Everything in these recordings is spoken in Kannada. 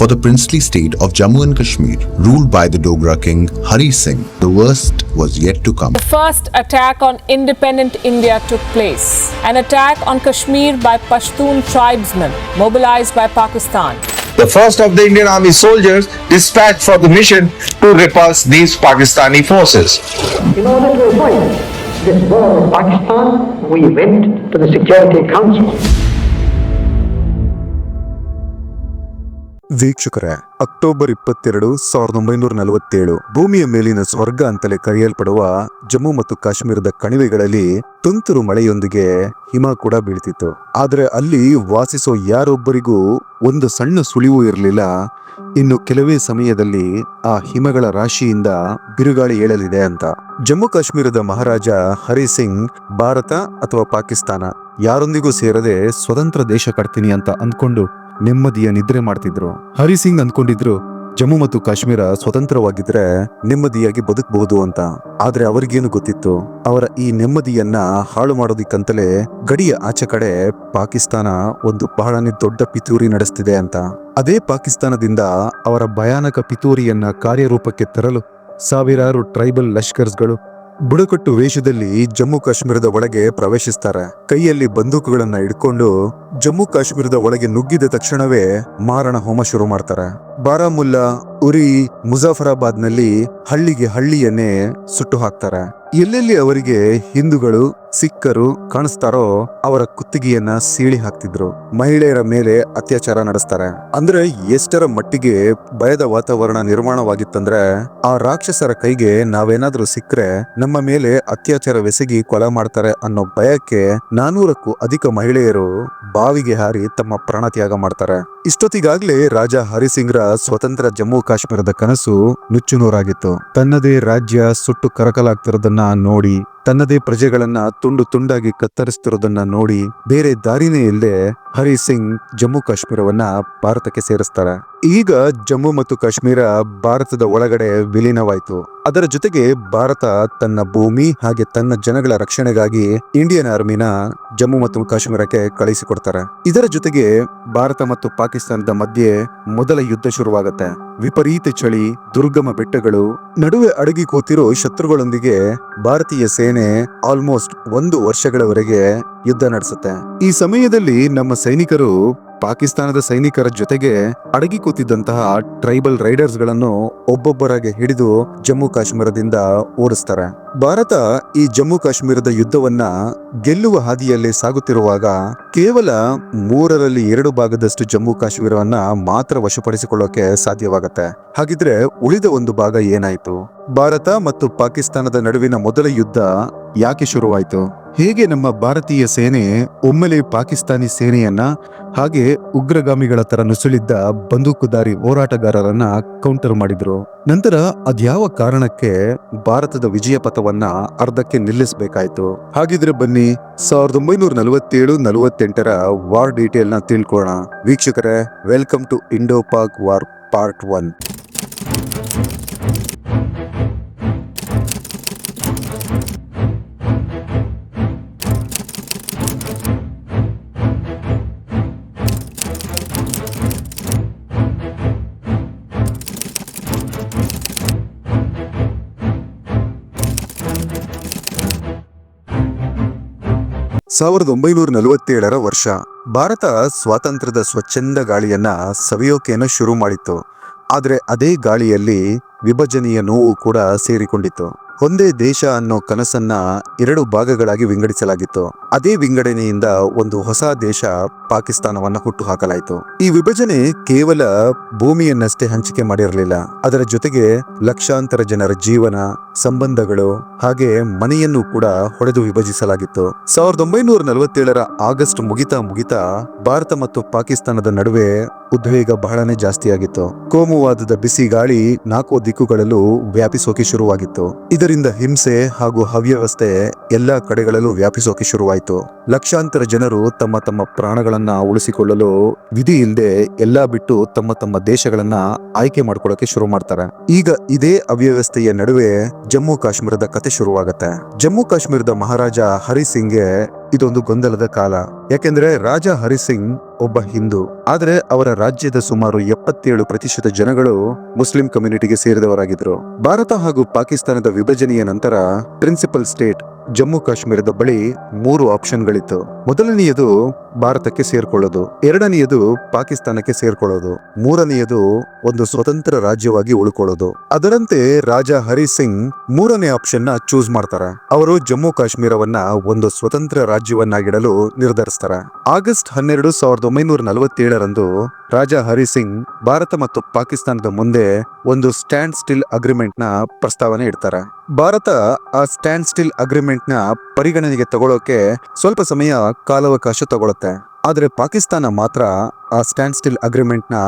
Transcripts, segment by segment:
for the princely state of Jammu and Kashmir, ruled by the Dogra king Hari Singh. The worst was yet to come. The first attack on independent India took place. An attack on Kashmir by Pashtun tribesmen mobilized by Pakistan. The first of the Indian Army soldiers dispatched for the mission to repulse these Pakistani forces. In order to avoid this war with Pakistan, we went to the Security Council. ವೀಕ್ಷಕರೇ, ಅಕ್ಟೋಬರ್ 22, 1947 ಭೂಮಿಯ ಮೇಲಿನ ಸ್ವರ್ಗ ಅಂತಲೇ ಕರೆಯಲ್ಪಡುವ ಜಮ್ಮು ಮತ್ತು ಕಾಶ್ಮೀರದ ಕಣಿವೆಗಳಲ್ಲಿ ತುಂತುರು ಮಳೆಯೊಂದಿಗೆ ಹಿಮ ಕೂಡ ಬೀಳ್ತಿತ್ತು. ಆದ್ರೆ ಅಲ್ಲಿ ವಾಸಿಸೋ ಯಾರೊಬ್ಬರಿಗೂ ಒಂದು ಸಣ್ಣ ಸುಳಿವು ಇರಲಿಲ್ಲ. ಇನ್ನು ಕೆಲವೇ ಸಮಯದಲ್ಲಿ ಆ ಹಿಮಗಳ ರಾಶಿಯಿಂದ ಬಿರುಗಾಳಿ ಏಳಲಿದೆ ಅಂತ. ಜಮ್ಮು ಕಾಶ್ಮೀರದ ಮಹಾರಾಜ ಹರಿ ಸಿಂಗ್ ಭಾರತ ಅಥವಾ ಪಾಕಿಸ್ತಾನ ಯಾರೊಂದಿಗೂ ಸೇರದೆ ಸ್ವತಂತ್ರ ದೇಶ ಕಟ್ತೀನಿ ಅಂತ ಅಂದ್ಕೊಂಡು ನೆಮ್ಮದಿಯ ನಿದ್ರೆ ಮಾಡ್ತಿದ್ರು. ಹರಿ ಸಿಂಗ್ ಅಂದ್ಕೊಂಡಿದ್ರು ಜಮ್ಮು ಮತ್ತು ಕಾಶ್ಮೀರ ಸ್ವತಂತ್ರವಾಗಿದ್ರೆ ನೆಮ್ಮದಿಯಾಗಿ ಬದುಕಬಹುದು ಅಂತ. ಆದ್ರೆ ಅವರಿಗೇನು ಗೊತ್ತಿತ್ತು, ಅವರ ಈ ನೆಮ್ಮದಿಯನ್ನ ಹಾಳು ಮಾಡೋದಿಕ್ಕಂತಲೇ ಗಡಿಯ ಆಚೆ ಕಡೆ ಪಾಕಿಸ್ತಾನ ಒಂದು ಬಹಳನೇ ದೊಡ್ಡ ಪಿತೂರಿ ನಡೆಸ್ತಿದೆ ಅಂತ. ಅದೇ ಪಾಕಿಸ್ತಾನದಿಂದ ಅವರ ಭಯಾನಕ ಪಿತೂರಿಯನ್ನ ಕಾರ್ಯರೂಪಕ್ಕೆ ತರಲು ಸಾವಿರಾರು ಟ್ರೈಬಲ್ ಲಷ್ಕರ್ಸ್ಗಳು ಬುಡಕಟ್ಟು ವೇಷದಲ್ಲಿ ಜಮ್ಮು ಕಾಶ್ಮೀರದ ಒಳಗೆ ಪ್ರವೇಶಿಸ್ತಾರೆ. ಕೈಯಲ್ಲಿ ಬಂದೂಕುಗಳನ್ನ ಹಿಡ್ಕೊಂಡು ಜಮ್ಮು ಕಾಶ್ಮೀರದ ಒಳಗೆ ನುಗ್ಗಿದ ತಕ್ಷಣವೇ ಮಾರಣ ಹೋಮ ಶುರು ಮಾಡ್ತಾರೆ. ಬಾರಾಮುಲ್ಲಾ, ಉರಿ, ಮುಜಾಫರಾಬಾದ್ ನಲ್ಲಿ ಹಳ್ಳಿಯನ್ನೇ ಸುಟ್ಟು ಹಾಕ್ತಾರೆ. ಎಲ್ಲೆಲ್ಲಿ ಅವರಿಗೆ ಹಿಂದೂಗಳು, ಸಿಖ್ಖರು ಕಾಣಿಸ್ತಾರೋ ಅವರ ಕುತ್ತಿಗೆಯನ್ನ ಸೀಳಿ ಹಾಕ್ತಿದ್ರು. ಮಹಿಳೆಯರ ಮೇಲೆ ಅತ್ಯಾಚಾರ ನಡೆಸ್ತಾರೆ. ಅಂದ್ರೆ ಎಷ್ಟರ ಮಟ್ಟಿಗೆ ಭಯದ ವಾತಾವರಣ ನಿರ್ಮಾಣವಾಗಿತ್ತಂದ್ರೆ ಆ ರಾಕ್ಷಸರ ಕೈಗೆ ನಾವೇನಾದ್ರೂ ಸಿಕ್ಕರೆ ನಮ್ಮ ಮೇಲೆ ಅತ್ಯಾಚಾರವೆಸಗಿ ಕೊಲೆ ಮಾಡ್ತಾರೆ ಅನ್ನೋ ಭಯಕ್ಕೆ 400ಕ್ಕೂ ಅಧಿಕ ಮಹಿಳೆಯರು ಬಾವಿಗೆ ಹಾರಿ ತಮ್ಮ ಪ್ರಾಣ ತ್ಯಾಗ ಮಾಡ್ತಾರೆ. ಇಷ್ಟೊತ್ತಿಗಾಗ್ಲೇ ರಾಜ ಹರಿಸಿಂಗ್ರ ಸ್ವತಂತ್ರ ಜಮ್ಮು ಕಾಶ್ಮೀರದ ಕನಸು ನುಚ್ಚುನೂರಾಗಿತ್ತು. ತನ್ನದೇ ರಾಜ್ಯ ಸುಟ್ಟು ಕರಕಲಾಗ್ತಿರೋದನ್ನ ನೋಡಿ, ತನ್ನದೇ ಪ್ರಜೆಗಳನ್ನ ತುಂಡು ತುಂಡಾಗಿ ಕತ್ತರಿಸ್ತಿರೋದನ್ನ ನೋಡಿ ಬೇರೆ ದಾರಿನೇ ಇಲ್ಲದೆ ಹರಿ ಸಿಂಗ್ ಜಮ್ಮು ಕಾಶ್ಮೀರವನ್ನ ಭಾರತಕ್ಕೆ ಸೇರಿಸ್ತಾರೆ. ಈಗ ಜಮ್ಮು ಮತ್ತು ಕಾಶ್ಮೀರ ಭಾರತದ ಒಳಗಡೆ ವಿಲೀನವಾಯಿತು. ಅದರ ಜೊತೆಗೆ ಭಾರತ ತನ್ನ ಭೂಮಿ ಹಾಗೆ ತನ್ನ ಜನಗಳ ರಕ್ಷಣೆಗಾಗಿ ಇಂಡಿಯನ್ ಆರ್ಮಿನ ಜಮ್ಮು ಮತ್ತು ಕಾಶ್ಮೀರಕ್ಕೆ ಕಳಿಸಿಕೊಡ್ತಾರೆ. ಇದರ ಜೊತೆಗೆ ಭಾರತ ಮತ್ತು ಪಾಕಿಸ್ತಾನದ ಮಧ್ಯೆ ಮೊದಲ ಯುದ್ಧ ಶುರುವಾಗುತ್ತೆ. ವಿಪರೀತ ಚಳಿ, ದುರ್ಗಮ ಬೆಟ್ಟಗಳು, ನಡುವೆ ಅಡಗಿ ಕೂತಿರೋ ಶತ್ರುಗಳೊಂದಿಗೆ ಭಾರತೀಯ ಸೇನೆ ಆಲ್ಮೋಸ್ಟ್ 1 ವರ್ಷಗಳವರೆಗೆ ಯುದ್ಧ ನಡೆಸುತ್ತೆ. ಈ ಸಮಯದಲ್ಲಿ ನಮ್ಮ ಸೈನಿಕರು ಪಾಕಿಸ್ತಾನದ ಸೈನಿಕರ ಜೊತೆಗೆ ಅಡಗಿ ಕೂತಿದ್ದಂತಹ ಟ್ರೈಬಲ್ ರೈಡರ್ಸ್ ಗಳನ್ನು ಒಬ್ಬೊಬ್ಬರಾಗಿ ಹಿಡಿದು ಜಮ್ಮು ಕಾಶ್ಮೀರದಿಂದ ಓಡಿಸ್ತಾರೆ. ಭಾರತ ಈ ಜಮ್ಮು ಕಾಶ್ಮೀರದ ಯುದ್ಧವನ್ನ ಗೆಲ್ಲುವ ಹಾದಿಯಲ್ಲಿ ಸಾಗುತ್ತಿರುವಾಗ ಕೇವಲ 2/3 ಭಾಗದಷ್ಟು ಜಮ್ಮು ಕಾಶ್ಮೀರವನ್ನ ಮಾತ್ರ ವಶಪಡಿಸಿಕೊಳ್ಳೋಕೆ ಸಾಧ್ಯವಾಗತ್ತೆ. ಹಾಗಿದ್ರೆ ಉಳಿದ ಒಂದು ಭಾಗ ಏನಾಯ್ತು? ಭಾರತ ಮತ್ತು ಪಾಕಿಸ್ತಾನದ ನಡುವಿನ ಮೊದಲ ಯುದ್ಧ ಯಾಕೆ ಶುರುವಾಯಿತು? ಹೇಗೆ ನಮ್ಮ ಭಾರತೀಯ ಸೇನೆ ಒಮ್ಮೆಲೆ ಪಾಕಿಸ್ತಾನಿ ಸೇನೆಯನ್ನ ಹಾಗೆ ಉಗ್ರಗಾಮಿಗಳ ತರ ನುಸುಳಿದ್ದ ಬಂದೂಕುದಾರಿ ಹೋರಾಟಗಾರರನ್ನ ಕೌಂಟರ್ ಮಾಡಿದ್ರು? ನಂತರ ಅದ್ಯಾವ ಕಾರಣಕ್ಕೆ ಭಾರತದ ವಿಜಯ ಪಥವನ್ನ ಅರ್ಧಕ್ಕೆ ನಿಲ್ಲಿಸಬೇಕಾಯ್ತು? ಹಾಗಿದ್ರೆ ಬನ್ನಿ 1947-48ರ ವಾರ್ ಡೀಟೇಲ್ ನ ತಿಳ್ಕೊಳ್ಳೋಣ. ವೀಕ್ಷಕರೇ, welcome to Indo Pak war part 1. ಸಾವಿರದ 1947ರ ವರ್ಷ. ಭಾರತ ಸ್ವಾತಂತ್ರ್ಯದ ಸ್ವಚ್ಛಂದ ಗಾಳಿಯನ್ನ ಸವಿಯೋಕೇನೋ ಶುರು ಮಾಡಿತ್ತು. ಆದ್ರೆ ಅದೇ ಗಾಳಿಯಲ್ಲಿ ವಿಭಜನೆಯ ನೋವು ಕೂಡ ಸೇರಿಕೊಂಡಿತ್ತು. ಒಂದೇ ದೇಶ ಅನ್ನೋ ಕನಸನ್ನ 2 ಭಾಗಗಳಾಗಿ ವಿಂಗಡಿಸಲಾಗಿತ್ತು. ಅದೇ ವಿಂಗಡಣೆಯಿಂದ ಒಂದು ಹೊಸ ದೇಶ ಪಾಕಿಸ್ತಾನವನ್ನ ಹುಟ್ಟು ಹಾಕಲಾಯಿತು. ಈ ವಿಭಜನೆ ಕೇವಲ ಭೂಮಿಯನ್ನಷ್ಟೇ ಹಂಚಿಕೆ ಮಾಡಿರಲಿಲ್ಲ, ಅದರ ಜೊತೆಗೆ ಲಕ್ಷಾಂತರ ಜನರ ಜೀವನ, ಸಂಬಂಧಗಳು ಹಾಗೆ ಮನೆಯನ್ನು ಕೂಡ ಹೊಡೆದು ವಿಭಜಿಸಲಾಗಿತ್ತು. 1947ರ ಆಗಸ್ಟ್ ಮುಗಿತಾ ಭಾರತ ಮತ್ತು ಪಾಕಿಸ್ತಾನದ ನಡುವೆ ಉದ್ವೇಗ ಬಹಳನೇ ಜಾಸ್ತಿಯಾಗಿತ್ತು. ಕೋಮುವಾದದ ಬಿಸಿ ಗಾಳಿ 4 ದಿಕ್ಕುಗಳಲ್ಲೂ ವ್ಯಾಪಿಸೋಕೆ ಶುರುವಾಗಿತ್ತು. ಇದರಿಂದ ಹಿಂಸೆ ಹಾಗೂ ಅವ್ಯವಸ್ಥೆ ಎಲ್ಲಾ ಕಡೆಗಳಲ್ಲೂ ವ್ಯಾಪಿಸೋಕೆ ಶುರುವಾಯಿತು. ಲಕ್ಷಾಂತರ ಜನರು ತಮ್ಮ ತಮ್ಮ ಪ್ರಾಣಗಳನ್ನ ಉಳಿಸಿಕೊಳ್ಳಲು ವಿಧಿ ಇಲ್ಲದೆ ಎಲ್ಲಾ ಬಿಟ್ಟು ತಮ್ಮ ತಮ್ಮ ದೇಶಗಳನ್ನ ಆಯ್ಕೆ ಮಾಡ್ಕೊಳ್ಳೋಕೆ ಶುರು ಮಾಡ್ತಾರೆ. ಈಗ ಇದೇ ಅವ್ಯವಸ್ಥೆಯ ನಡುವೆ ಜಮ್ಮು ಕಾಶ್ಮೀರದ ಕತೆ ಶುರುವಾಗತ್ತೆ. ಜಮ್ಮು ಕಾಶ್ಮೀರದ ಮಹಾರಾಜ ಹರಿ ಸಿಂಗ್ಗೆ ಇದೊಂದು ಗೊಂದಲದ ಕಾಲ. ಯಾಕೆಂದ್ರೆ ರಾಜ ಹರಿಸಿಂಗ್ ಒಬ್ಬ ಹಿಂದೂ, ಆದ್ರೆ ಅವರ ರಾಜ್ಯದ ಸುಮಾರು 77% ಜನಗಳು ಮುಸ್ಲಿಂ ಕಮ್ಯುನಿಟಿಗೆ ಸೇರಿದವರಾಗಿದ್ರು. ಭಾರತ ಹಾಗೂ ಪಾಕಿಸ್ತಾನದ ವಿಭಜನೆಯ ನಂತರ ಪ್ರಿನ್ಸಿಪಲ್ ಸ್ಟೇಟ್ ಜಮ್ಮು ಕಾಶ್ಮೀರದ ಬಳಿ 3 ಆಪ್ಷನ್ಗಳಿತ್ತು. ಮೊದಲನೆಯದು ಭಾರತಕ್ಕೆ ಸೇರ್ಕೊಳ್ಳೋದು, ಎರಡನೆಯದು ಪಾಕಿಸ್ತಾನಕ್ಕೆ ಸೇರ್ಕೊಳ್ಳೋದು, ಮೂರನೆಯದು ಒಂದು ಸ್ವತಂತ್ರ ರಾಜ್ಯವಾಗಿ ಉಳ್ಕೊಳ್ಳೋದು. ಅದರಂತೆ ರಾಜ ಹರಿ ಸಿಂಗ್ 3ನೇ ಆಪ್ಷನ್ ನ ಚೂಸ್ ಮಾಡ್ತಾರೆ. ಅವರು ಜಮ್ಮು ಕಾಶ್ಮೀರವನ್ನ ಒಂದು ಸ್ವತಂತ್ರ ರಾಜ್ಯವನ್ನಾಗಿಡಲು ನಿರ್ಧರಿಸ್ತಾರೆ. ಆಗಸ್ಟ್ 12, 1947ರಂದು ರಾಜ ಹರಿ ಸಿಂಗ್ ಭಾರತ ಮತ್ತು ಪಾಕಿಸ್ತಾನದ ಮುಂದೆ ಒಂದು ಸ್ಟ್ಯಾಂಡ್ ಸ್ಟಿಲ್ ಅಗ್ರಿಮೆಂಟ್ ನ ಪ್ರಸ್ತಾವನೆ ಇಡ್ತಾರೆ. ಭಾರತ ಆ ಸ್ಟ್ಯಾಂಡ್ ಸ್ಟಿಲ್ ಅಗ್ರಿಮೆಂಟ್ ನ ಪರಿಗಣನೆಗೆ ತಗೊಳ್ಳೋಕೆ ಸ್ವಲ್ಪ ಸಮಯ ಕಾಲಾವಕಾಶ ತಗೊಳುತ್ತೆ. ಆದ್ರೆ ಪಾಕಿಸ್ತಾನ ಮಾತ್ರ ಆ ಸ್ಟ್ಯಾಂಡ್ ಸ್ಟಿಲ್ ಅಗ್ರಿಮೆಂಟ್ ನ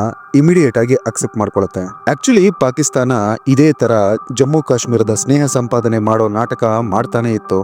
ಇಮಿಡಿಯೇಟ್ ಆಗಿ ಅಕ್ಸೆಪ್ಟ್ ಮಾಡ್ಕೊಳ್ಳುತ್ತೆ. ಆಕ್ಚುಲಿ ಪಾಕಿಸ್ತಾನ ಇದೇ ತರ ಜಮ್ಮು ಕಾಶ್ಮೀರದ ಸ್ನೇಹ ಸಂಪಾದನೆ ಮಾಡೋ ನಾಟಕ ಮಾಡ್ತಾನೆ ಇತ್ತು.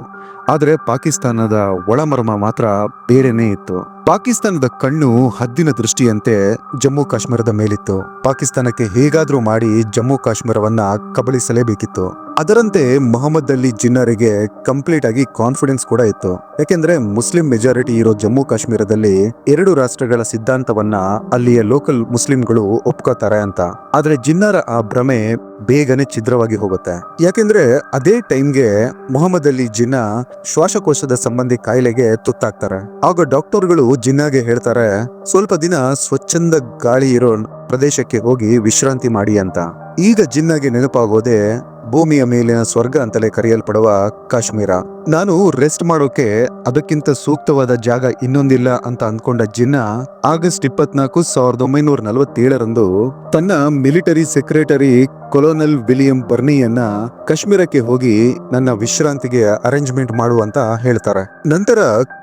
ಆದ್ರೆ ಪಾಕಿಸ್ತಾನದ ಒಳಮರ್ಮ ಮಾತ್ರ ಬೇರೆನೇ ಇತ್ತು. ಪಾಕಿಸ್ತಾನದ ಕಣ್ಣು ಹದ್ದಿನ ದೃಷ್ಟಿಯಂತೆ ಜಮ್ಮು ಕಾಶ್ಮೀರದ ಮೇಲಿತ್ತು. ಪಾಕಿಸ್ತಾನಕ್ಕೆ ಹೇಗಾದ್ರೂ ಮಾಡಿ ಜಮ್ಮು ಕಾಶ್ಮೀರವನ್ನ ಕಬಳಿಸಲೇಬೇಕಿತ್ತು. ಅದರಂತೆ ಮೊಹಮ್ಮದ್ ಅಲಿ ಜಿನ್ನಾರಿಗೆ ಕಂಪ್ಲೀಟ್ ಆಗಿ ಕಾನ್ಫಿಡೆನ್ಸ್ ಕೂಡ ಇತ್ತು. ಯಾಕೆಂದ್ರೆ ಮುಸ್ಲಿಂ ಮೆಜಾರಿಟಿ ಇರೋ ಜಮ್ಮು ಕಾಶ್ಮೀರದಲ್ಲಿ 2 ರಾಷ್ಟ್ರಗಳ ಸಿದ್ಧಾಂತವನ್ನ ಅಲ್ಲಿಯ ಲೋಕಲ್ ಮುಸ್ಲಿಂಗಳು ಒಪ್ಕೋತಾರೆ ಅಂತ. ಆದ್ರೆ ಜಿನ್ನಾರ ಆ ಭ್ರಮೆ ಬೇಗನೆ ಛಿದ್ರವಾಗಿ ಹೋಗುತ್ತೆ. ಯಾಕೆಂದ್ರೆ ಅದೇ ಟೈಮ್ಗೆ ಮೊಹಮ್ಮದ್ ಅಲಿ ಜಿನ್ನಾ ಶ್ವಾಸಕೋಶದ ಸಂಬಂಧಿ ಕಾಯಿಲೆಗೆ ತುತ್ತಾಗ್ತಾರೆ. ಆಗ ಡಾಕ್ಟರ್ಗಳು ಜಿನ್ನಾಗೆ ಹೇಳ್ತಾರೆ, ಸ್ವಲ್ಪ ದಿನ ಸ್ವಚ್ಛಂದ ಗಾಳಿ ಇರೋ ಪ್ರದೇಶಕ್ಕೆ ಹೋಗಿ ವಿಶ್ರಾಂತಿ ಮಾಡಿ ಅಂತ. ಈಗ ಜಿನ್ನಾಗೆ ನೆನಪಾಗೋದೆ ಭೂಮಿಯ ಮೇಲಿನ ಸ್ವರ್ಗ ಅಂತಲೇ ಕರೆಯಲ್ಪಡುವ ಕಾಶ್ಮೀರ. ನಾನು ರೆಸ್ಟ್ ಮಾಡೋಕೆ ಅದಕ್ಕಿಂತ ಸೂಕ್ತವಾದ ಜಾಗ ಇನ್ನೊಂದಿಲ್ಲ ಅಂತ ಅಂದ್ಕೊಂಡ ಜಿನ್ನಾ ಆಗಸ್ಟ್ 24, 1947ರಂದು ತನ್ನ ಮಿಲಿಟರಿ ಸೆಕ್ರೆಟರಿ ಕೊಲೋನಲ್ ವಿಲಿಯಂ ಬರ್ನಿಯನ್ನ ಕಾಶ್ಮೀರಕ್ಕೆ ಹೋಗಿ ನನ್ನ ವಿಶ್ರಾಂತಿಗೆ ಅರೇಂಜ್ಮೆಂಟ್ ಮಾಡು ಅಂತ ಹೇಳ್ತಾರೆ. ನಂತರ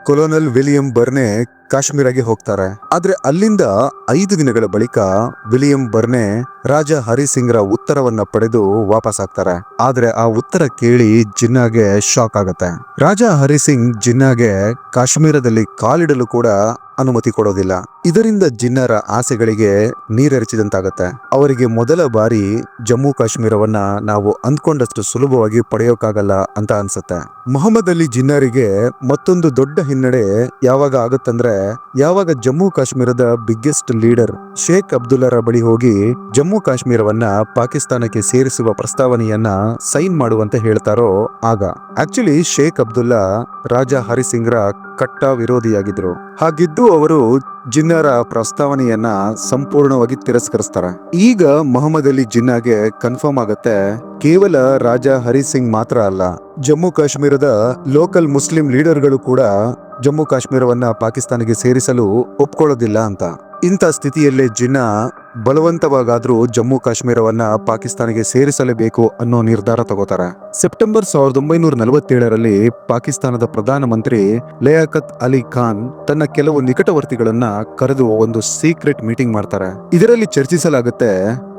ಕೊಲೋನಲ್ ವಿಲಿಯಂ ಬರ್ನೆ ಕಾಶ್ಮೀರಗೆ ಹೋಗ್ತಾರೆ. ಆದ್ರೆ ಅಲ್ಲಿಂದ 5 ದಿನಗಳ ಬಳಿಕ ವಿಲಿಯಂ ಬರ್ನೆ ರಾಜ ಹರಿ ಸಿಂಗ್ರ ಉತ್ತರವನ್ನ ಪಡೆದು ವಾಪಸ್ ಆಗ್ತಾರೆ. ಆದ್ರೆ ಆ ಉತ್ತರ ಕೇಳಿ ಜಿನ್ನಾಗೆ ಶಾಕ್ ಆಗತ್ತೆ. ರಾಜ ಹರಿ ಸಿಂಗ್ ಜಿನ್ನಾಗೆ ಕಾಶ್ಮೀರದಲ್ಲಿ ಕಾಲಿಡಲು ಕೂಡ ಅನುಮತಿ ಕೊಡೋದಿಲ್ಲ. ಇದರಿಂದ ಜಿನ್ನಾರ ಆಸೆಗಳಿಗೆ ನೀರೆರಚಿದಂತಾಗತ್ತೆ. ಅವರಿಗೆ ಮೊದಲ ಬಾರಿ ಜಮ್ಮು ಕಾಶ್ಮೀರವನ್ನ ನಾವು ಅಂದ್ಕೊಂಡಷ್ಟು ಸುಲಭವಾಗಿ ಪಡೆಯೋಕ್ಕಾಗಲ್ಲ ಅಂತ ಅನ್ಸುತ್ತೆ. ಮೊಹಮ್ಮದ್ ಅಲಿ ಜಿನ್ನಾರಿಗೆ ಮತ್ತೊಂದು ದೊಡ್ಡ ಹಿನ್ನಡೆ ಯಾವಾಗ ಆಗುತ್ತಂದ್ರೆ, ಯಾವಾಗ ಜಮ್ಮು ಕಾಶ್ಮೀರದ ಬಿಗ್ಗೆಸ್ಟ್ ಲೀಡರ್ ಶೇಖ್ ಅಬ್ದುಲ್ಲರ ಬಳಿ ಹೋಗಿ ಜಮ್ಮು ಕಾಶ್ಮೀರವನ್ನ ಪಾಕಿಸ್ತಾನಕ್ಕೆ ಸೇರಿಸುವ ಪ್ರಸ್ತಾವನೆಯನ್ನ ಸೈನ್ ಮಾಡುವಂತೆ ಹೇಳ್ತಾರೋ ಆಗ. ಆಕ್ಚುಲಿ ಶೇಖ್ ಅಬ್ದುಲ್ಲಾ ರಾಜ ಹರಿ ಸಿಂಗ್ರ ಕಟ್ಟ ವಿರೋಧಿಯಾಗಿದ್ರು. ಹಾಗಿದ್ದು ಅವರು ಜಿನ್ನಾರ ಪ್ರಸ್ತಾವನೆಯನ್ನ ಸಂಪೂರ್ಣವಾಗಿ ತಿರಸ್ಕರಿಸ್ತಾರೆ. ಈಗ ಮೊಹಮ್ಮದ್ ಅಲಿ ಜಿನ್ನಾಗೆ ಕನ್ಫರ್ಮ್ ಆಗತ್ತೆ, ಕೇವಲ ರಾಜ ಹರಿ ಸಿಂಗ್ ಮಾತ್ರ ಅಲ್ಲ, ಜಮ್ಮು ಕಾಶ್ಮೀರದ ಲೋಕಲ್ ಮುಸ್ಲಿಂ ಲೀಡರ್ಗಳು ಕೂಡ ಜಮ್ಮು ಕಾಶ್ಮೀರವನ್ನ ಪಾಕಿಸ್ತಾನಕ್ಕೆ ಸೇರಿಸಲು ಒಪ್ಕೊಳ್ಳೋದಿಲ್ಲ ಅಂತ. ಇಂಥ ಸ್ಥಿತಿಯಲ್ಲೇ ಜಿನ್ನಾ ಬಲವಂತವಾಗಾದ್ರೂ ಜಮ್ಮು ಕಾಶ್ಮೀರವನ್ನ ಪಾಕಿಸ್ತಾನಕ್ಕೆ ಸೇರಿಸಲೇಬೇಕು ಅನ್ನೋ ನಿರ್ಧಾರ ತಗೋತಾರೆ. ಸೆಪ್ಟೆಂಬರ್ 1947ರಲ್ಲಿ ಪಾಕಿಸ್ತಾನದ ಪ್ರಧಾನಮಂತ್ರಿ ಲಿಯಾಖತ್ ಅಲಿ ಖಾನ್ ತನ್ನ ಕೆಲವು ನಿಕಟವರ್ತಿಗಳನ್ನ ಕರೆದು ಒಂದು ಸೀಕ್ರೆಟ್ ಮೀಟಿಂಗ್ ಮಾಡ್ತಾರೆ. ಇದರಲ್ಲಿ ಚರ್ಚಿಸಲಾಗುತ್ತೆ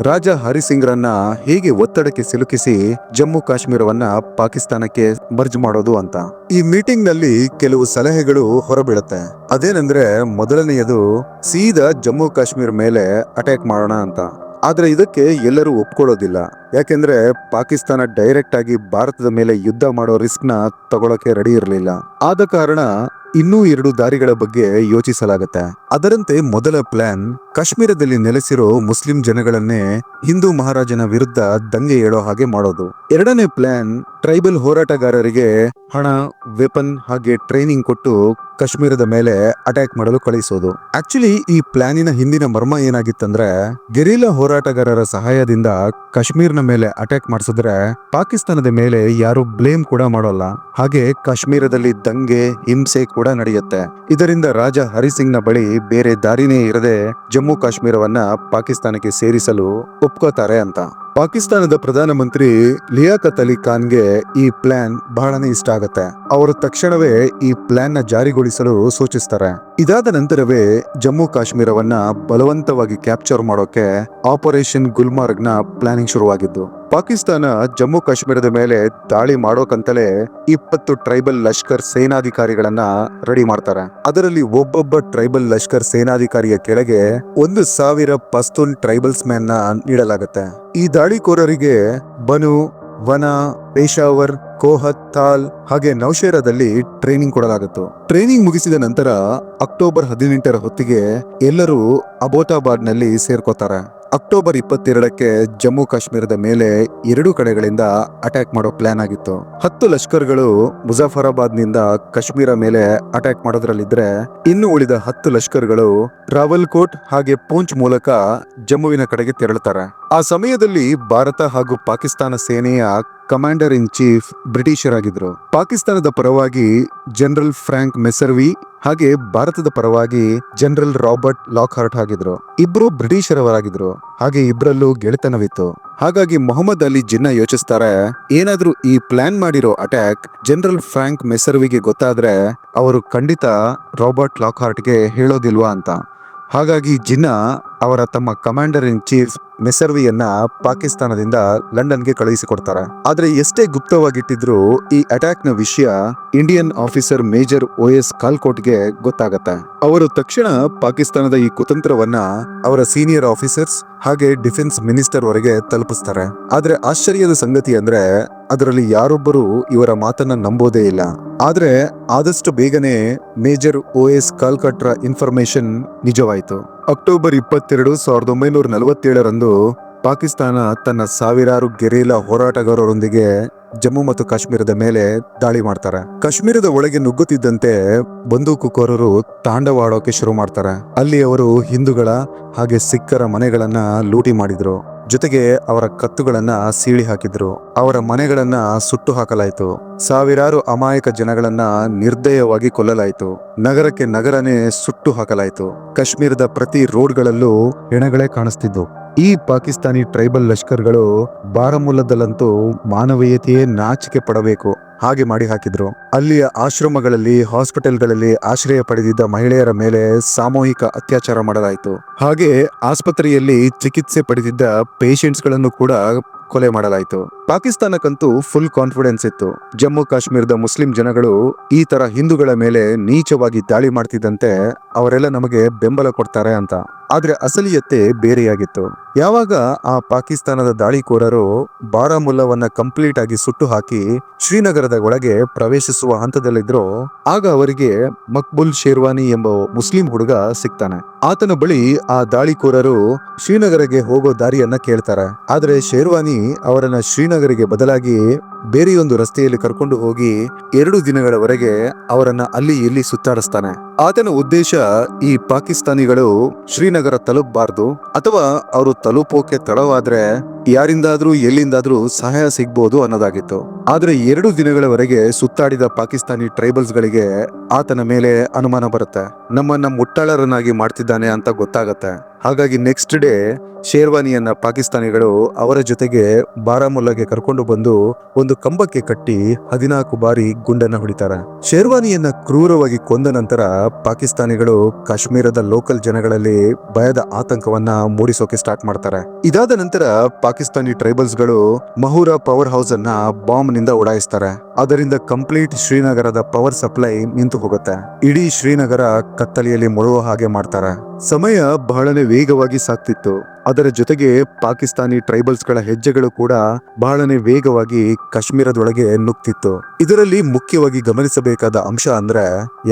ರಾಜ ಹರಿ ಸಿಂಗ್ರನ್ನ ಹೇಗೆ ಒತ್ತಡಕ್ಕೆ ಸಿಲುಕಿಸಿ ಜಮ್ಮು ಕಾಶ್ಮೀರವನ್ನ ಪಾಕಿಸ್ತಾನಕ್ಕೆ ಮರ್ಜ್ ಮಾಡೋದು ಅಂತ. ಈ ಮೀಟಿಂಗ್ ನಲ್ಲಿ ಕೆಲವು ಸಲಹೆಗಳು ಹೊರಬೀಳುತ್ತೆ. ಅದೇನೆಂದ್ರೆ, ಮೊದಲನೆಯದು ಸೀದಾ ಜಮ್ಮು ಕಾಶ್ಮೀರ ಮೇಲೆ ಅಟ್ಯಾಕ್ ಮಾಡೋಣ ಅಂತ. ಆದ್ರೆ ಇದಕ್ಕೆ ಎಲ್ಲರೂ ಒಪ್ಕೊಳ್ಳೋದಿಲ್ಲ. ಯಾಕೆಂದ್ರೆ ಪಾಕಿಸ್ತಾನ ಡೈರೆಕ್ಟ್ ಆಗಿ ಭಾರತದ ಮೇಲೆ ಯುದ್ಧ ಮಾಡೋ ರಿಸ್ಕ್ ನ ತಗೊಳಕ್ಕೆ ರೆಡಿ ಇರಲಿಲ್ಲ. ಆದ ಕಾರಣ ಇನ್ನೂ 2 ದಾರಿಗಳ ಬಗ್ಗೆ ಯೋಚಿಸಲಾಗುತ್ತೆ. ಅದರಂತೆ ಮೊದಲ ಪ್ಲಾನ್ ಕಾಶ್ಮೀರದಲ್ಲಿ ನೆಲೆಸಿರೋ ಮುಸ್ಲಿಂ ಜನಗಳನ್ನೇ ಹಿಂದೂ ಮಹಾರಾಜನ ವಿರುದ್ಧ ದಂಗೆ ಏಳೋ ಹಾಗೆ ಮಾಡೋದು. ಎರಡನೇ ಪ್ಲಾನ್ ಟ್ರೈಬಲ್ ಹೋರಾಟಗಾರರಿಗೆ ಹಣ, ವೆಪನ್ ಹಾಗೆ ಟ್ರೈನಿಂಗ್ ಕೊಟ್ಟು ಕಾಶ್ಮೀರದ ಮೇಲೆ ಅಟ್ಯಾಕ್ ಮಾಡಲು ಕಳಿಸೋದು. ಆಕ್ಚುಲಿ ಈ ಪ್ಲಾನಿನ ಹಿಂದಿನ ಮರ್ಮ ಏನಾಗಿತ್ತಂದ್ರೆ, ಗೆರಿಲ್ಲಾ ಹೋರಾಟಗಾರರ ಸಹಾಯದಿಂದ ಕಾಶ್ಮೀರ್ನ ಮೇಲೆ ಅಟ್ಯಾಕ್ ಮಾಡಿಸಿದ್ರೆ ಪಾಕಿಸ್ತಾನದ ಮೇಲೆ ಯಾರು ಬ್ಲೇಮ್ ಕೂಡ ಮಾಡೋಲ್ಲ. ಹಾಗೆ ಕಾಶ್ಮೀರದಲ್ಲಿ ದಂಗೆ, ಹಿಂಸೆ ಕೂಡ ನಡೆಯುತ್ತೆ. ಇದರಿಂದ ರಾಜ ಹರಿ ಸಿಂಗ್ ನ ಬಳಿ ಬೇರೆ ದಾರಿನೇ ಇರದೆ ಜಮ್ಮು ಕಾಶ್ಮೀರವನ್ನ ಪಾಕಿಸ್ತಾನಕ್ಕೆ ಸೇರಿಸಲು ಒಪ್ಕೋತಾರೆ ಅಂತ. ಪಾಕಿಸ್ತಾನದ ಪ್ರಧಾನಮಂತ್ರಿ ಲಿಯಾಖತ್ ಅಲಿ ಖಾನ್ಗೆ ಈ ಪ್ಲಾನ್ ಬಹಳನೇ ಇಷ್ಟ ಆಗತ್ತೆ. ಅವರು ತಕ್ಷಣವೇ ಈ ಪ್ಲಾನ್ ನ ಜಾರಿಗೊಳಿಸಲು ಸೂಚಿಸ್ತಾರೆ. ಇದಾದ ನಂತರವೇ ಜಮ್ಮು ಕಾಶ್ಮೀರವನ್ನ ಬಲವಂತವಾಗಿ ಕ್ಯಾಪ್ಚರ್ ಮಾಡೋಕೆ ಆಪರೇಷನ್ ಗುಲ್ಮಾರ್ಗ್ ನ ಪ್ಲಾನಿಂಗ್ ಶುರುವಾಗಿದ್ದು. ಪಾಕಿಸ್ತಾನ ಜಮ್ಮು ಕಾಶ್ಮೀರದ ಮೇಲೆ ದಾಳಿ ಮಾಡೋಕಂತಲೇ 20 ಟ್ರೈಬಲ್ ಲಷ್ಕರ್ ಸೇನಾಧಿಕಾರಿಗಳನ್ನ ರೆಡಿ ಮಾಡ್ತಾರೆ. ಅದರಲ್ಲಿ ಒಬ್ಬೊಬ್ಬ ಟ್ರೈಬಲ್ ಲಷ್ಕರ್ ಸೇನಾಧಿಕಾರಿಯ ಕೆಳಗೆ 1000 ಪಸ್ತೂನ್ ಟ್ರೈಬಲ್ಸ್ ಮ್ಯಾನ್ ನ ನೀಡಲಾಗುತ್ತೆ. ಈ ದಾಳಿಕೋರರಿಗೆ ಬನು, ವನ, ಪೇಶಾವರ್, ಕೋಹತ್, ತಾಲ್ ಹಾಗೆ ನೌಶೇರಾದಲ್ಲಿ ಟ್ರೈನಿಂಗ್ ಕೊಡಲಾಗಿತ್ತು. ಟ್ರೈನಿಂಗ್ ಮುಗಿಸಿದ ನಂತರ ಅಕ್ಟೋಬರ್ 18ರ ಹೊತ್ತಿಗೆ ಎಲ್ಲರೂ ಅಬೋಟಾಬಾದ್ ನಲ್ಲಿ ಸೇರ್ಕೋತಾರೆ. ಅಕ್ಟೋಬರ್ 22ಕ್ಕೆ ಜಮ್ಮು ಕಾಶ್ಮೀರದ ಮೇಲೆ 2 ಕಡೆಗಳಿಂದ ಅಟ್ಯಾಕ್ ಮಾಡೋ ಪ್ಲಾನ್ ಆಗಿತ್ತು. 10 ಲಷ್ಕರ್ಗಳು ಮುಜಾಫರಾಬಾದ್ ನಿಂದ ಕಾಶ್ಮೀರ ಮೇಲೆ ಅಟ್ಯಾಕ್ ಮಾಡೋದ್ರಲ್ಲಿದ್ರೆ, ಇನ್ನು ಉಳಿದ 10 ಲಷ್ಕರ್ಗಳು ರಾವಲ್ಕೋಟ್ ಹಾಗೆ ಪೂಂಚ್ ಮೂಲಕ ಜಮ್ಮುವಿನ ಕಡೆಗೆ ತೆರಳುತ್ತಾರೆ. ಆ ಸಮಯದಲ್ಲಿ ಭಾರತ ಹಾಗೂ ಪಾಕಿಸ್ತಾನ ಸೇನೆಯ ಕಮಾಂಡರ್ ಇನ್ ಚೀಫ್ ಬ್ರಿಟಿಷರಾಗಿದ್ರು. ಪಾಕಿಸ್ತಾನದ ಪರವಾಗಿ ಜನರಲ್ ಫ್ರಾಂಕ್ ಮೆಸರ್ವಿ ಹಾಗೆ ಭಾರತದ ಪರವಾಗಿ ಜನರಲ್ ರಾಬರ್ಟ್ ಲಾಕ್ಹಾರ್ಟ್ ಆಗಿದ್ರು. ಇಬ್ರು ಬ್ರಿಟಿಷರವರಾಗಿದ್ರು. ಹಾಗೆ ಇಬ್ರಲ್ಲೂ ಗೆಳೆತನವಿತ್ತು. ಹಾಗಾಗಿ ಮೊಹಮ್ಮದ್ ಅಲಿ ಜಿನ್ನಾ ಯೋಚಿಸ್ತಾರೆ, ಏನಾದ್ರೂ ಈ ಪ್ಲಾನ್ ಮಾಡಿರೋ ಅಟ್ಯಾಕ್ ಜನರಲ್ ಫ್ರಾಂಕ್ ಮೆಸರ್ವಿಗೆ ಗೊತ್ತಾದ್ರೆ ಅವರು ಖಂಡಿತ ರಾಬರ್ಟ್ ಲಾಕ್ಹಾರ್ಟ್ಗೆ ಹೇಳೋದಿಲ್ವಾ ಅಂತ. ಹಾಗಾಗಿ ಜಿನ್ನಾ ಅವರ ತಮ್ಮ ಕಮಾಂಡರ್ ಇನ್ ಚೀಫ್ ಮೆಸರ್ವಿಯನ್ನ ಪಾಕಿಸ್ತಾನದಿಂದ ಲಂಡನ್ಗೆ ಕಳುಹಿಸಿಕೊಡ್ತಾರೆ. ಆದ್ರೆ ಎಷ್ಟೇ ಗುಪ್ತವಾಗಿಟ್ಟಿದ್ರು ಈ ಅಟ್ಯಾಕ್ ನ ವಿಷಯ ಇಂಡಿಯನ್ ಆಫೀಸರ್ ಮೇಜರ್ OS ಕಾಲ್ಕೋಟ್ಗೆ ಗೊತ್ತಾಗತ್ತೆ. ಅವರು ತಕ್ಷಣ ಪಾಕಿಸ್ತಾನದ ಈ ಕುತಂತ್ರವನ್ನ ಅವರ ಸೀನಿಯರ್ ಆಫೀಸರ್ಸ್ ಹಾಗೆ ಡಿಫೆನ್ಸ್ ಮಿನಿಸ್ಟರ್ ವರೆಗೆ ತಲುಪಿಸ್ತಾರೆ. ಆದ್ರೆ ಆಶ್ಚರ್ಯದ ಸಂಗತಿ ಅಂದ್ರೆ ಅದರಲ್ಲಿ ಯಾರೊಬ್ಬರು ಇವರ ಮಾತನ್ನ ನಂಬೋದೇ ಇಲ್ಲ. ಆದ್ರೆ ಆದಷ್ಟು ಬೇಗನೆ ಮೇಜರ್ OS ಕಾಲ್ಕಟ್ರ ಇನ್ಫಾರ್ಮೇಶನ್ ನಿಜವಾಯಿತು. ಅಕ್ಟೋಬರ್ 22, 1947ರಂದು ಪಾಕಿಸ್ತಾನ ತನ್ನ ಸಾವಿರಾರು ಗೆರಿಲ್ಲಾ ಹೋರಾಟಗಾರರೊಂದಿಗೆ ಜಮ್ಮು ಮತ್ತು ಕಾಶ್ಮೀರದ ಮೇಲೆ ದಾಳಿ ಮಾಡ್ತಾರೆ. ಕಾಶ್ಮೀರದ ಒಳಗೆ ನುಗ್ಗುತ್ತಿದ್ದಂತೆ ಬಂದೂಕುಕೋರರು ತಾಂಡವಾಡೋಕೆ ಶುರು ಮಾಡ್ತಾರೆ. ಅಲ್ಲಿ ಅವರು ಹಿಂದೂಗಳ ಹಾಗೆ ಸಿಖ್ಖರ ಮನೆಗಳನ್ನ ಲೂಟಿ ಮಾಡಿದ್ರು. ಜೊತೆಗೆ ಅವರ ಕತ್ತುಗಳನ್ನ ಸೀಳಿ ಹಾಕಿದ್ರು. ಅವರ ಮನೆಗಳನ್ನ ಸುಟ್ಟು ಹಾಕಲಾಯಿತು. ಸಾವಿರಾರು ಅಮಾಯಕ ಜನಗಳನ್ನ ನಿರ್ದಯವಾಗಿ ಕೊಲ್ಲಲಾಯಿತು. ನಗರಕ್ಕೆ ನಗರನೇ ಸುಟ್ಟು ಹಾಕಲಾಯಿತು. ಕಾಶ್ಮೀರದ ಪ್ರತಿ ರೋಡ್ಗಳಲ್ಲೂ ಹೆಣಗಳೇ ಕಾಣಿಸ್ತಿದ್ವು. ಈ ಪಾಕಿಸ್ತಾನಿ ಟ್ರೈಬಲ್ ಲಷ್ಕರ್ಗಳು ಬಾರಾಮುಲ್ಲಾದಲ್ಲಂತೂ ಮಾನವೀಯತೆಯೇ ನಾಚಿಕೆ ಪಡಬೇಕು ಹಾಗೆ ಮಾಡಿ ಹಾಕಿದ್ರು. ಅಲ್ಲಿಯ ಆಶ್ರಮಗಳಲ್ಲಿ, ಹಾಸ್ಪಿಟಲ್ಗಳಲ್ಲಿ ಆಶ್ರಯ ಪಡೆದಿದ್ದ ಮಹಿಳೆಯರ ಮೇಲೆ ಸಾಮೂಹಿಕ ಅತ್ಯಾಚಾರ ಮಾಡಲಾಯಿತು. ಹಾಗೆ ಆಸ್ಪತ್ರೆಯಲ್ಲಿ ಚಿಕಿತ್ಸೆ ಪಡೆದಿದ್ದ ಪೇಷಂಟ್ಸ್ ಗಳನ್ನು ಕೂಡ ಕೊಲೆ ಮಾಡಲಾಯಿತು. ಪಾಕಿಸ್ತಾನಕ್ಕಂತೂ ಫುಲ್ ಕಾನ್ಫಿಡೆನ್ಸ್ ಇತ್ತು, ಜಮ್ಮು ಕಾಶ್ಮೀರದ ಮುಸ್ಲಿಂ ಜನಗಳು ಈ ತರ ಹಿಂದೂಗಳ ಮೇಲೆ ನೀಚವಾಗಿ ದಾಳಿ ಮಾಡ್ತಿದ್ದಂತೆ ಅವರೆಲ್ಲ ನಮಗೆ ಬೆಂಬಲ ಕೊಡ್ತಾರೆ ಅಂತ. ಆದ್ರೆ ಅಸಲಿಯತ್ತೆ ಬೇರೆಯಾಗಿತ್ತು. ಯಾವಾಗ ಆ ಪಾಕಿಸ್ತಾನದ ದಾಳಿಕೋರರು ಬಾರಾಮುಲ್ಲಾವನ್ನ ಕಂಪ್ಲೀಟ್ ಆಗಿ ಸುಟ್ಟು ಹಾಕಿ ಶ್ರೀನಗರದ ಒಳಗೆ ಪ್ರವೇಶಿಸುವ ಹಂತದಲ್ಲಿದ್ರು, ಆಗ ಅವರಿಗೆ ಮಕ್ಬುಲ್ ಶೇರ್ವಾನಿ ಎಂಬ ಮುಸ್ಲಿಂ ಹುಡುಗ ಸಿಗ್ತಾನೆ. ಆತನ ಬಳಿ ಆ ದಾಳಿಕೋರರು ಶ್ರೀನಗರಗೆ ಹೋಗೋ ದಾರಿಯನ್ನ ಕೇಳ್ತಾರೆ. ಆದ್ರೆ ಶೇರ್ವಾನಿ ಅವರನ್ನ ಶ್ರೀನಗರಿಗೆ ಬದಲಾಗಿ ಬೇರೆಯೊಂದು ರಸ್ತೆಯಲ್ಲಿ ಕರ್ಕೊಂಡು ಹೋಗಿ 2 ದಿನಗಳವರೆಗೆ ಅವರನ್ನ ಅಲ್ಲಿ ಇಲ್ಲಿ ಸುತ್ತಾಡಿಸ್ತಾನೆ. ಆತನ ಉದ್ದೇಶ ಈ ಪಾಕಿಸ್ತಾನಿಗಳು ಶ್ರೀನಗರ ತಲುಪಬಾರ್ದು, ಅಥವಾ ಅವರು ತಲುಪೋಕೆ ತಡವಾದ್ರೆ ಯಾರಿಂದಾದ್ರೂ ಎಲ್ಲಿಂದಾದ್ರೂ ಸಹಾಯ ಸಿಗ್ಬೋದು ಅನ್ನೋದಾಗಿತ್ತು. ಆದ್ರೆ 2 ದಿನಗಳವರೆಗೆ ಸುತ್ತಾಡಿದ ಪಾಕಿಸ್ತಾನಿ ಟ್ರೈಬಲ್ಸ್ ಗಳಿಗೆ ಆತನ ಮೇಲೆ ಅನುಮಾನ ಬರುತ್ತೆ. ನಮ್ಮನ್ನ ಮುಟ್ಟಾಳರನ್ನಾಗಿ ಮಾಡ್ತಿದ್ದಾನೆ ಅಂತ ಗೊತ್ತಾಗತ್ತೆ. ಹಾಗಾಗಿ ನೆಕ್ಸ್ಟ್ ಡೇ ಶೇರ್ವಾನಿಯನ್ನ ಪಾಕಿಸ್ತಾನಿಗಳು ಅವರ ಜೊತೆಗೆ ಬಾರಾಮುಲ್ಲಾಗೆ ಕರ್ಕೊಂಡು ಬಂದು ಒಂದು ಕಂಬಕ್ಕೆ ಕಟ್ಟಿ 14 ಬಾರಿ ಗುಂಡನ್ನ ಹೊಡಿತಾರೆ. ಶೇರ್ವಾನಿಯನ್ನ ಕ್ರೂರವಾಗಿ ಕೊಂದ ನಂತರ ಪಾಕಿಸ್ತಾನಿಗಳು ಕಾಶ್ಮೀರದ ಲೋಕಲ್ ಜನಗಳಲ್ಲಿ ಭಯದ ಆತಂಕವನ್ನ ಮೂಡಿಸೋಕೆ ಸ್ಟಾರ್ಟ್ ಮಾಡ್ತಾರೆ. ಇದಾದ ನಂತರ ಪಾಕಿಸ್ತಾನಿ ಟ್ರೈಬಲ್ಸ್ ಗಳು ಮಹೂರಾ ಪವರ್ ಹೌಸ್ ಅನ್ನ ಬಾಂಬ್ ನಿಂದ ಉಡಾಯಿಸ್ತಾರೆ. ಅದರಿಂದ ಕಂಪ್ಲೀಟ್ ಶ್ರೀನಗರದ ಪವರ್ ಸಪ್ಲೈ ನಿಂತು ಹೋಗುತ್ತೆ. ಇಡೀ ಶ್ರೀನಗರ ಕತ್ತಲೆಯಲ್ಲಿ ಮುಳುಗುವ ಹಾಗೆ ಮಾಡ್ತಾರೆ. ಸಮಯ ಬಹಳನೇ ವೇಗವಾಗಿ ಸಾಗ್ತಿತ್ತು. ಅದರ ಜೊತೆಗೆ ಪಾಕಿಸ್ತಾನಿ ಟ್ರೈಬಲ್ಸ್ ಗಳ ಹೆಜ್ಜೆಗಳು ಕೂಡ ಬಹಳನೇ ವೇಗವಾಗಿ ಕಾಶ್ಮೀರದೊಳಗೆ ನುಗ್ತಿತ್ತು. ಇದರಲ್ಲಿ ಮುಖ್ಯವಾಗಿ ಗಮನಿಸಬೇಕಾದ ಅಂಶ ಅಂದ್ರೆ,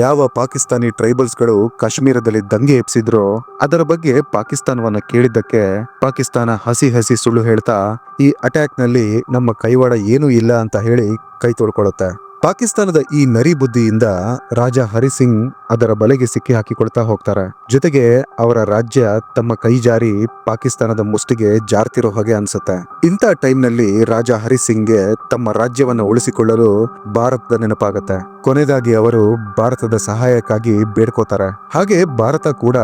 ಯಾವ ಪಾಕಿಸ್ತಾನಿ ಟ್ರೈಬಲ್ಸ್ ಗಳು ಕಾಶ್ಮೀರದಲ್ಲಿ ದಂಗೆ ಎಬ್ಸಿದ್ರೋ ಅದರ ಬಗ್ಗೆ ಪಾಕಿಸ್ತಾನವನ್ನ ಕೇಳಿದ್ದಕ್ಕೆ ಪಾಕಿಸ್ತಾನ ಹಸಿ ಹಸಿ ಸುಳ್ಳು ಹೇಳ್ತಾ ಈ ಅಟ್ಯಾಕ್ ನಲ್ಲಿ ನಮ್ಮ ಕೈವಾಡ ಏನೂ ಇಲ್ಲ ಅಂತ ಹೇಳಿ ಕೈ ತೊಳ್ಕೊಳ್ಳುತ್ತೆ. ಪಾಕಿಸ್ತಾನದ ಈ ನರಿ ಬುದ್ಧಿಯಿಂದ ರಾಜ ಹರಿಸಿಂಗ್ ಅದರ ಬಲೆಗೆ ಸಿಕ್ಕಿ ಹಾಕಿಕೊಳ್ತಾ ಹೋಗ್ತಾರೆ. ಜೊತೆಗೆ ಅವರ ರಾಜ್ಯ ತಮ್ಮ ಕೈ ಜಾರಿ ಪಾಕಿಸ್ತಾನದ ಮುಷ್ಟಿಗೆ ಜಾರ್ತಿರೋ ಹಾಗೆ ಅನ್ಸುತ್ತೆ. ಇಂಥ ಟೈಮ್ ನಲ್ಲಿ ರಾಜ ಹರಿಸಿಂಗ್ಗೆ ತಮ್ಮ ರಾಜ್ಯವನ್ನ ಉಳಿಸಿಕೊಳ್ಳಲು ಭಾರತದ ನೆನಪಾಗತ್ತೆ. ಕೊನೆಯದಾಗಿ ಅವರು ಭಾರತದ ಸಹಾಯಕ್ಕಾಗಿ ಬೇಡ್ಕೋತಾರೆ. ಹಾಗೆ ಭಾರತ ಕೂಡ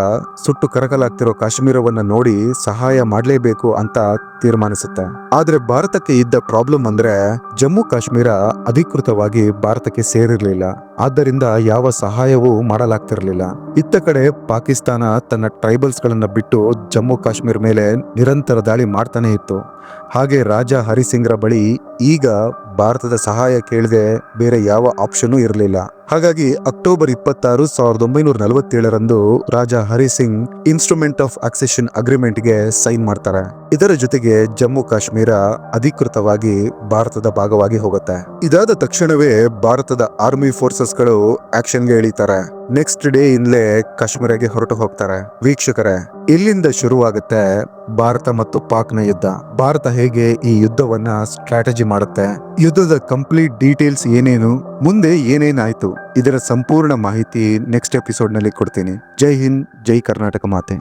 ಸುಟ್ಟು ಕರಕಲಾಗ್ತಿರೋ ಕಾಶ್ಮೀರವನ್ನ ನೋಡಿ ಸಹಾಯ ಮಾಡ್ಲೇಬೇಕು ಅಂತ ತೀರ್ಮಾನಿಸುತ್ತೆ. ಆದ್ರೆ ಭಾರತಕ್ಕೆ ಇದ್ದ ಪ್ರಾಬ್ಲಮ್ ಅಂದ್ರೆ, ಜಮ್ಮು ಕಾಶ್ಮೀರ ಅಧಿಕೃತವಾಗಿ ಭಾರತಕ್ಕೆ ಸೇರಿರ್ಲಿಲ್ಲ. ಆದ್ದರಿಂದ ಯಾವ ಸಹಾಯವೂ ಮಾಡಲಾಗ್ತಿರ್ಲಿಲ್ಲ. ಇತ್ತ ಕಡೆ ಪಾಕಿಸ್ತಾನ ತನ್ನ ಟ್ರೈಬಲ್ಸ್ ಗಳನ್ನ ಬಿಟ್ಟು ಜಮ್ಮು ಕಾಶ್ಮೀರ ಮೇಲೆ ನಿರಂತರ ದಾಳಿ ಮಾಡ್ತಾನೆ ಇತ್ತು. ಹಾಗೆ ರಾಜ ಹರಿಸಿಂಗ್ರ ಬಳಿ ಈಗ ಭಾರತದ ಸಹಾಯ ಕೇಳದೆ ಬೇರೆ ಯಾವ ಆಪ್ಷನ್ ಇರಲಿಲ್ಲ. ಹಾಗಾಗಿ ಅಕ್ಟೋಬರ್ 26, 1947ರಂದು Raja Hari Singh instrument of accession ಅಗ್ರಿಮೆಂಟ್ಗೆ ಸೈನ್ ಮಾಡ್ತಾರೆ. ಇದರ ಜೊತೆಗೆ ಜಮ್ಮು ಕಾಶ್ಮೀರ ಅಧಿಕೃತವಾಗಿ ಭಾರತದ ಭಾಗವಾಗಿ ಹೋಗುತ್ತೆ. ಇದಾದ ತಕ್ಷಣವೇ ಭಾರತದ ಆರ್ಮಿ ಫೋರ್ಸಸ್ಗಳು ಆಕ್ಷನ್ಗೆ ಇಳಿತಾರೆ. ನೆಕ್ಸ್ಟ್ ಡೇ ಇಂದಲೇ ಕಾಶ್ಮೀರಗೆ ಹೊರಟು ಹೋಗ್ತಾರೆ. ವೀಕ್ಷಕರೇ, ಇಲ್ಲಿಂದ ಶುರುವಾಗುತ್ತೆ ಭಾರತ ಮತ್ತು ಪಾಕ್ನ ಯುದ್ಧ. ಭಾರತ ಹೇಗೆ ಈ ಯುದ್ಧವನ್ನ ಸ್ಟ್ರಾಟಜಿ ಮಾಡುತ್ತೆ, ಯುದ್ಧದ ಕಂಪ್ಲೀಟ್ ಡೀಟೇಲ್ಸ್ ಏನೇನು, ಮುಂದೆ ಏನೇನಾಯ್ತು, ಇದರ ಸಂಪೂರ್ಣ ಮಾಹಿತಿ ನೆಕ್ಸ್ಟ್ ಎಪಿಸೋಡ್ ನಲ್ಲಿ ಕೊಡ್ತೀನಿ. ಜೈ ಹಿಂದ್, ಜೈ ಕರ್ನಾಟಕ ಮಾತೆ.